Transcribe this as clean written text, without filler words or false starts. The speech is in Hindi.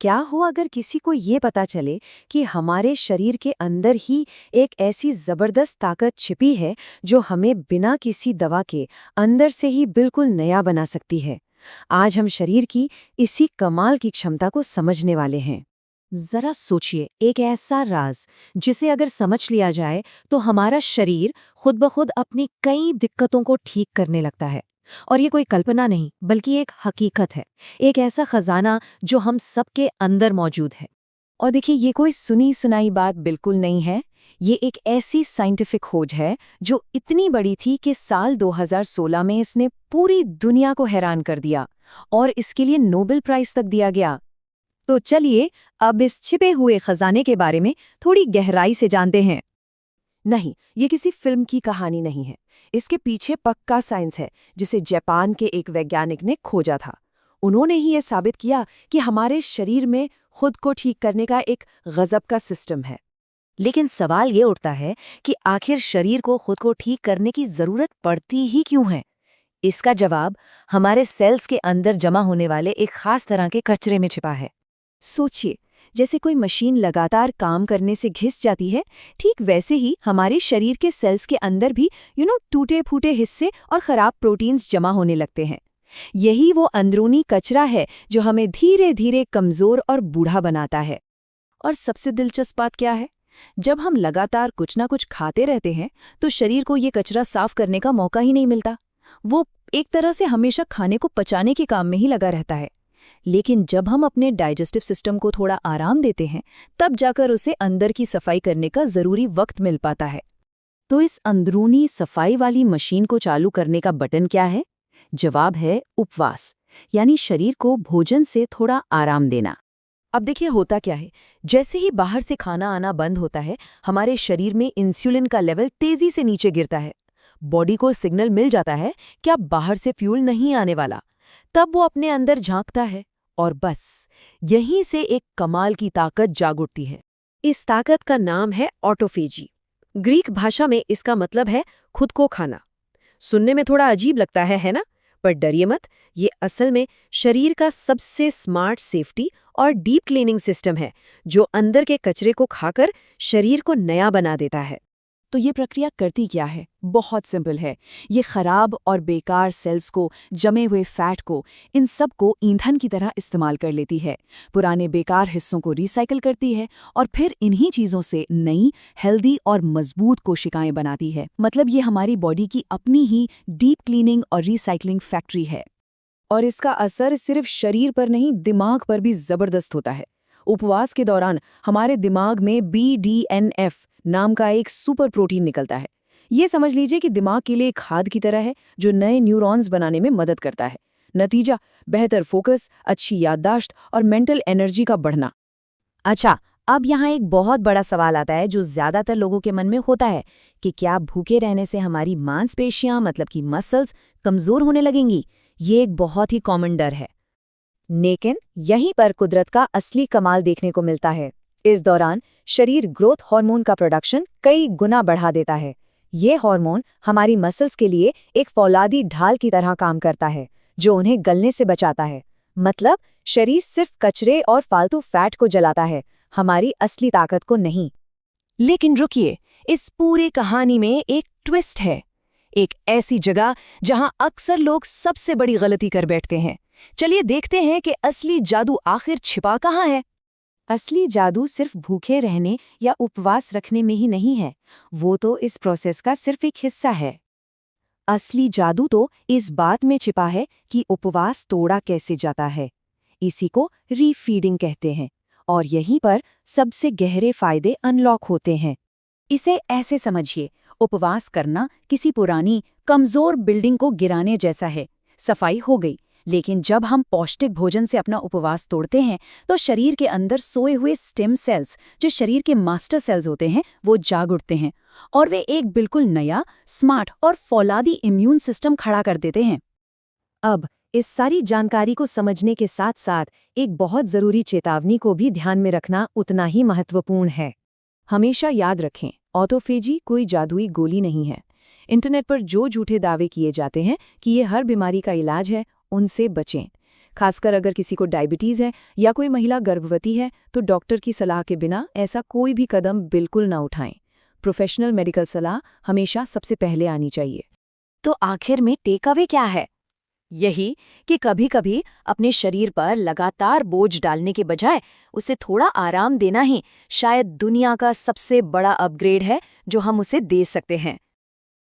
क्या हो अगर किसी को ये पता चले कि हमारे शरीर के अंदर ही एक ऐसी जबरदस्त ताकत छिपी है जो हमें बिना किसी दवा के अंदर से ही बिल्कुल नया बना सकती है। आज हम शरीर की इसी कमाल की क्षमता को समझने वाले हैं। जरा सोचिए, एक ऐसा राज जिसे अगर समझ लिया जाए तो हमारा शरीर खुद ब खुद अपनी कई दिक्कतों को ठीक करने लगता है। और ये कोई कल्पना नहीं बल्कि एक हकीकत है, एक ऐसा खजाना जो हम सबके अंदर मौजूद है। और देखिए, ये कोई सुनी सुनाई बात बिल्कुल नहीं है। ये एक ऐसी साइंटिफिक खोज है जो इतनी बड़ी थी कि साल 2016 में इसने पूरी दुनिया को हैरान कर दिया और इसके लिए नोबेल प्राइज तक दिया गया। तो चलिए अब इस छिपे हुए खजाने के बारे में थोड़ी गहराई से जानते हैं। नहीं, ये किसी फिल्म की कहानी नहीं है। इसके पीछे पक्का साइंस है जिसे जापान के एक वैज्ञानिक ने खोजा था। उन्होंने ही ये साबित किया कि हमारे शरीर में खुद को ठीक करने का एक गजब का सिस्टम है। लेकिन सवाल ये उठता है कि आखिर शरीर को खुद को ठीक करने की जरूरत पड़ती ही क्यों है? इसका जवाब हमारे सेल्स के अंदर जमा होने वाले एक खास तरह के कचरे में छिपा है। सोचिए, जैसे कोई मशीन लगातार काम करने से घिस जाती है, ठीक वैसे ही हमारे शरीर के सेल्स के अंदर भी टूटे फूटे हिस्से और खराब प्रोटीन्स जमा होने लगते हैं। यही वो अंदरूनी कचरा है जो हमें धीरे धीरे कमजोर और बूढ़ा बनाता है। और सबसे दिलचस्प बात क्या है? जब हम लगातार कुछ ना कुछ खाते रहते हैं तो शरीर को ये कचरा साफ करने का मौका ही नहीं मिलता। वो एक तरह से हमेशा खाने को पचाने के काम में ही लगा रहता है। लेकिन जब हम अपने डाइजेस्टिव सिस्टम को थोड़ा आराम देते हैं, तब जाकर उसे अंदर की सफाई करने का जरूरी वक्त मिल पाता है। तो इस अंदरूनी सफाई वाली मशीन को चालू करने का बटन क्या है? जवाब है उपवास, यानी शरीर को भोजन से थोड़ा आराम देना। अब देखिए, होता क्या है, जैसे ही बाहर से खाना आना बंद होता है, हमारे शरीर में इंसुलिन का लेवल तेजी से नीचे गिरता है। बॉडी को सिग्नल मिल जाता है कि अब बाहर से फ्यूल नहीं आने वाला। तब वो अपने अंदर झांकता है और बस यहीं से एक कमाल की ताकत जाग उठती है। इस ताकत का नाम है ऑटोफेजी। ग्रीक भाषा में इसका मतलब है खुद को खाना। सुनने में थोड़ा अजीब लगता है ना? पर डरिए मत, ये असल में शरीर का सबसे स्मार्ट सेफ्टी और डीप क्लीनिंग सिस्टम है जो अंदर के कचरे को खाकर शरीर को नया बना देता है। तो ये प्रक्रिया करती क्या है? बहुत सिंपल है। ये खराब और बेकार सेल्स को, जमे हुए फैट को, इन सब को ईंधन की तरह इस्तेमाल कर लेती है। पुराने बेकार हिस्सों को रिसाइकिल करती है और फिर इन्हीं चीज़ों से नई, हेल्दी और मजबूत कोशिकाएं बनाती है। मतलब ये हमारी बॉडी की अपनी ही डीप क्लीनिंग और रिसाइकलिंग फैक्ट्री है। और इसका असर सिर्फ शरीर पर नहीं, दिमाग पर भी जबरदस्त होता है। उपवास के दौरान हमारे दिमाग में BDNF नाम का एक सुपर प्रोटीन निकलता है। ये समझ लीजिए कि दिमाग के लिए खाद की तरह है जो नए न्यूरॉन्स बनाने में मदद करता है। नतीजा, बेहतर फोकस, अच्छी याददाश्त और मेंटल एनर्जी का बढ़ना। अच्छा, अब यहाँ एक बहुत बड़ा सवाल आता है जो ज्यादातर लोगों के मन में होता है कि क्या भूखे रहने से हमारी मांसपेशियां, मतलब कि मसल्स, कमजोर होने लगेंगी? ये एक बहुत ही कॉमन डर है। लेकिन यहीं पर कुदरत का असली कमाल देखने को मिलता है। इस दौरान शरीर ग्रोथ हार्मोन का प्रोडक्शन कई गुना बढ़ा देता है। ये हार्मोन हमारी मसल्स के लिए एक फौलादी ढाल की तरह काम करता है जो उन्हें गलने से बचाता है। मतलब शरीर सिर्फ कचरे और फालतू फैट को जलाता है, हमारी असली ताकत को नहीं। लेकिन रुकिए, इस पूरी कहानी में एक ट्विस्ट है। एक ऐसी जगह जहां अक्सर लोग सबसे बड़ी गलती कर बैठते हैं। चलिए देखते हैं कि असली जादू आखिर छिपा कहाँ है। असली जादू सिर्फ भूखे रहने या उपवास रखने में ही नहीं है, वो तो इस प्रोसेस का सिर्फ एक हिस्सा है। असली जादू तो इस बात में छिपा है कि उपवास तोड़ा कैसे जाता है। इसी को रीफीडिंग कहते हैं और यहीं पर सबसे गहरे फायदे अनलॉक होते हैं। इसे ऐसे समझिए, उपवास करना किसी पुरानी कमजोर बिल्डिंग को गिराने जैसा है। सफाई हो गई, लेकिन जब हम पौष्टिक भोजन से अपना उपवास तोड़ते हैं तो शरीर के अंदर सोए हुए स्टेम सेल्स, जो शरीर के मास्टर सेल्स होते हैं, वो जाग उठते हैं और वे एक बिल्कुल नया, स्मार्ट और फौलादी इम्यून सिस्टम खड़ा कर देते हैं। अब इस सारी जानकारी को समझने के साथ साथ एक बहुत जरूरी चेतावनी को भी ध्यान में रखना उतना ही महत्वपूर्ण है। हमेशा याद रखें, ऑटोफेजी कोई जादुई गोली नहीं है। इंटरनेट पर जो झूठे दावे किए जाते हैं कि ये हर बीमारी का इलाज है, उनसे बचें। खासकर अगर किसी को डायबिटीज़ है या कोई महिला गर्भवती है तो डॉक्टर की सलाह के बिना ऐसा कोई भी कदम बिल्कुल ना उठाएं। प्रोफेशनल मेडिकल सलाह हमेशा सबसे पहले आनी चाहिए। तो आखिर में टेक अवे क्या है? यही कि कभी-कभी अपने शरीर पर लगातार बोझ डालने के बजाय उसे थोड़ा आराम देना ही शायद दुनिया का सबसे बड़ा अपग्रेड है जो हम उसे दे सकते हैं।